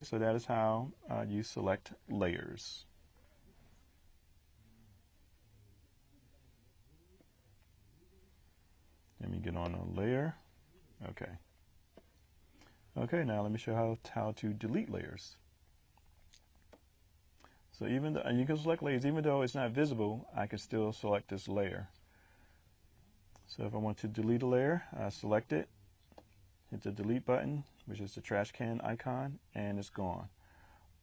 So that is how you select layers. Let me get on a layer. Okay. Okay, now let me show how to delete layers. So even though, and you can select layers, even though it's not visible, I can still select this layer. So if I want to delete a layer, I select it, hit the delete button, which is the trash can icon, and it's gone.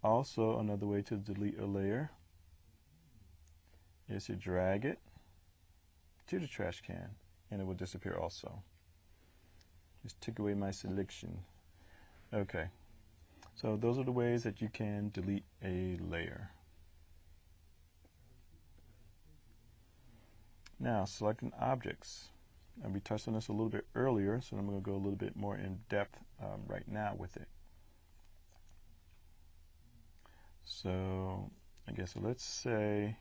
Also, another way to delete a layer is to drag it to the trash can, and it will disappear also. Just took away my selection. Okay, so those are the ways that you can delete a layer. Now, selecting objects. And we touched on this a little bit earlier, so I'm going to go a little bit more in depth right now with it. So, let's say,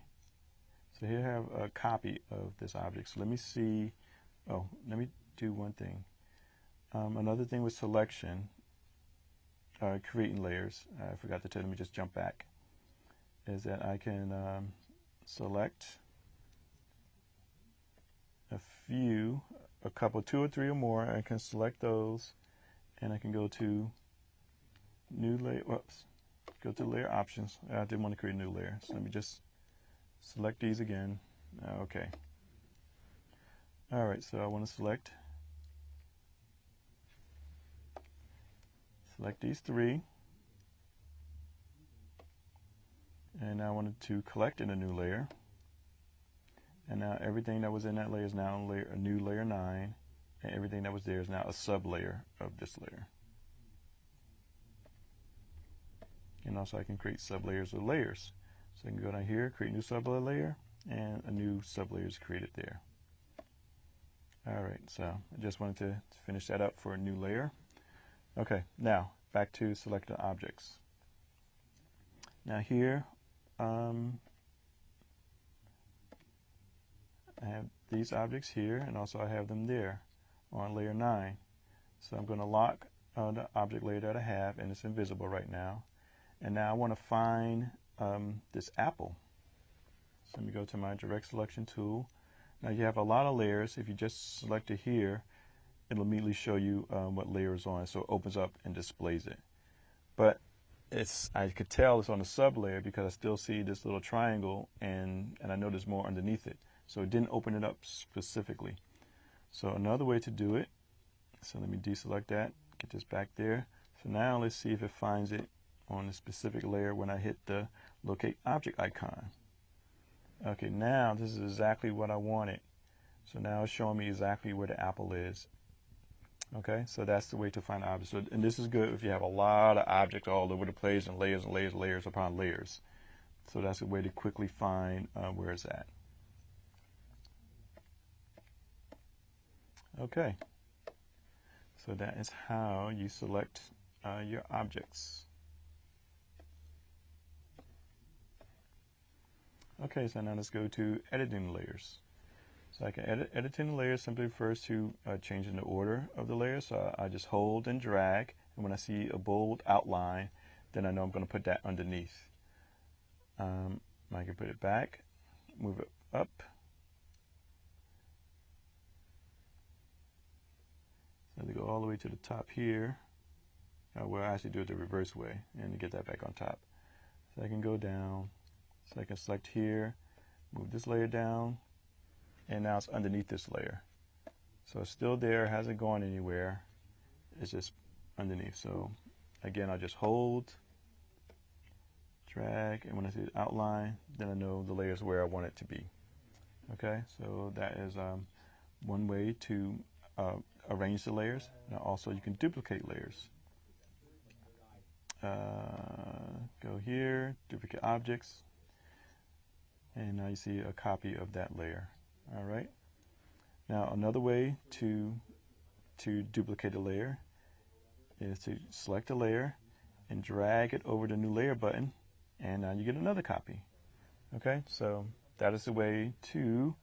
so here I have a copy of this object. So let me see, let me do one thing. Another thing with selection, creating layers, I forgot to tell you, let me just jump back, is that I can select a couple, 2 or 3 or more. I can select those, and I can go to new layer. Whoops, go to layer options. I didn't want to create a new layer, so let me just select these again. Okay. All right, so I want to select these 3, and now I wanted to collect in a new layer. And now everything that was in that layer is now a new layer 9, and everything that was there is now a sub-layer of this layer. And also I can create sub-layers of layers. So I can go down here, create a new sub-layer, and a new sub-layer is created there. Alright, so I just wanted to finish that up for a new layer. Okay, now back to selected objects. Now here, I have these objects here, and also I have them there on layer 9. So I'm going to lock the object layer that I have, and it's invisible right now. And now I want to find this apple. So let me go to my direct selection tool. Now you have a lot of layers. If you just select it here, it'll immediately show you what layer is on, so it opens up and displays it. But I could tell it's on the sub layer because I still see this little triangle, and I know there's more underneath it. So it didn't open it up specifically. So another way to do it, so let me deselect that, get this back there. So now let's see if it finds it on the specific layer when I hit the locate object icon. Okay, now this is exactly what I wanted. So now it's showing me exactly where the apple is. Okay, so that's the way to find objects. So, and this is good if you have a lot of objects all over the place and layers and layers, layers upon layers. So that's a way to quickly find where it's at. Okay, so that is how you select your objects. Okay, so now let's go to editing layers. So I can editing the layers simply refers to changing the order of the layers. So I just hold and drag, and when I see a bold outline, then I know I'm going to put that underneath. I can put it back, move it up. So to go all the way to the top here, well, I actually do it the reverse way and to get that back on top. So I can go down, so I can select here, move this layer down, and now it's underneath this layer. So it's still there, hasn't gone anywhere, it's just underneath. So again, I'll just hold, drag, and when I see the outline, then I know the layer is where I want it to be. Okay, so that is one way to arrange the layers. Now also you can duplicate layers. Go here, duplicate objects, and now you see a copy of that layer. All right. Now another way to duplicate a layer is to select a layer and drag it over the new layer button, and now you get another copy. Okay, so that is the way to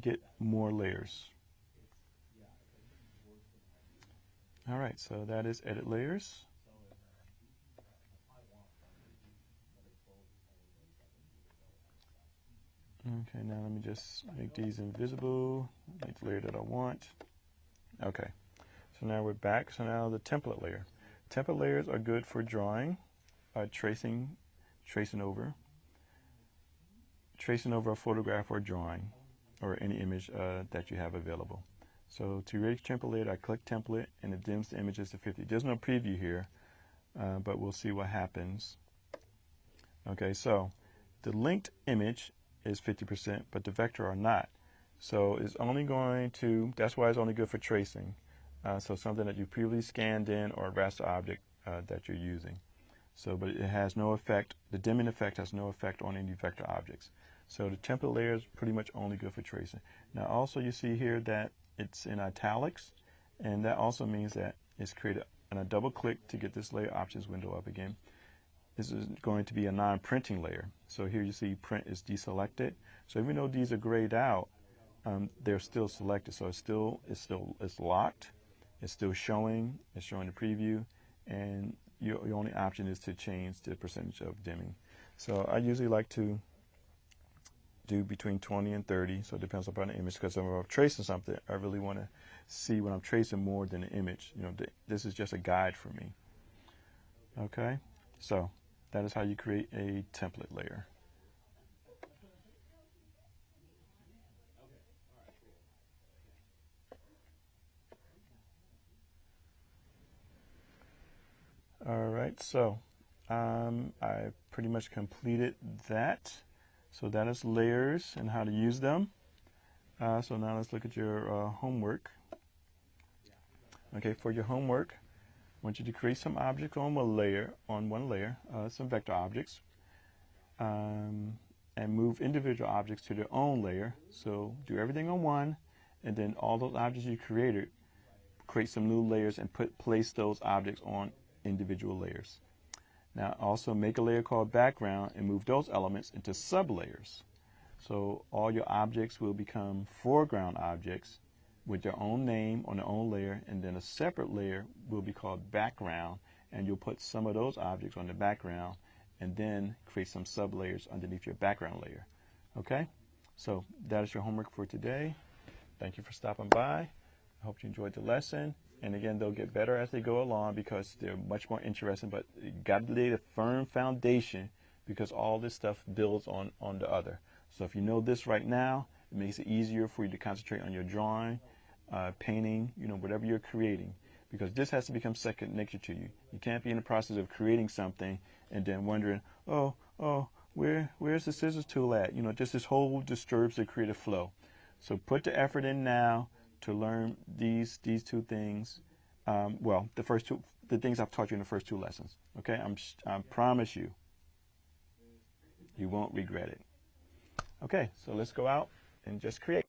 get more layers. All right, so that is edit layers. Okay, now let me just make these invisible, make the layer that I want. Okay, so now we're back. So now the template layer. Template layers are good for drawing, tracing over a photograph or drawing or any image that you have available. So to create a template layer, I click template and it dims the images to 50. There's no preview here, but we'll see what happens. Okay, so the linked image is 50%, but the vector are not. So it's only going to, that's why it's only good for tracing. So something that you previously scanned in or a raster object that you're using. So, but it has no effect, the dimming effect has no effect on any vector objects. So the template layer is pretty much only good for tracing. Now also you see here that it's in italics, and that also means that it's created, and I double click to get this layer options window up again. This is going to be a non-printing layer. So here you see print is deselected. So even though these are grayed out, they're still selected. So it's locked. It's still showing. It's showing the preview, and your only option is to change the percentage of dimming. So I usually like to do between 20 and 30. So it depends upon the image, because if I'm tracing something, I really want to see what I'm tracing more than the image. You know, this is just a guide for me. Okay, so that is how you create a template layer. All right, so I pretty much completed that. So that is layers and how to use them. So now let's look at your homework. Okay, for your homework, I want you to create some objects on one layer, some vector objects, and move individual objects to their own layer. So do everything on one, and then all those objects you created, create some new layers and place those objects on individual layers. Now also make a layer called background and move those elements into sublayers. So all your objects will become foreground objects with their own name on their own layer, and then a separate layer will be called background, and you'll put some of those objects on the background and then create some sublayers underneath your background layer. Okay, so that is your homework for today. Thank you for stopping by. I hope you enjoyed the lesson. And again, they'll get better as they go along because they're much more interesting, but you got to lay a firm foundation because all this stuff builds on the other. So if you know this right now, it makes it easier for you to concentrate on your drawing, painting, you know, whatever you're creating, because this has to become second nature to you. You can't be in the process of creating something and then wondering, where's the scissors tool at? You know, just this whole disturbs the creative flow. So put the effort in now to learn these two things. Well, the things I've taught you in the first two lessons. Okay, I promise you, you won't regret it. Okay, so let's go out and just create.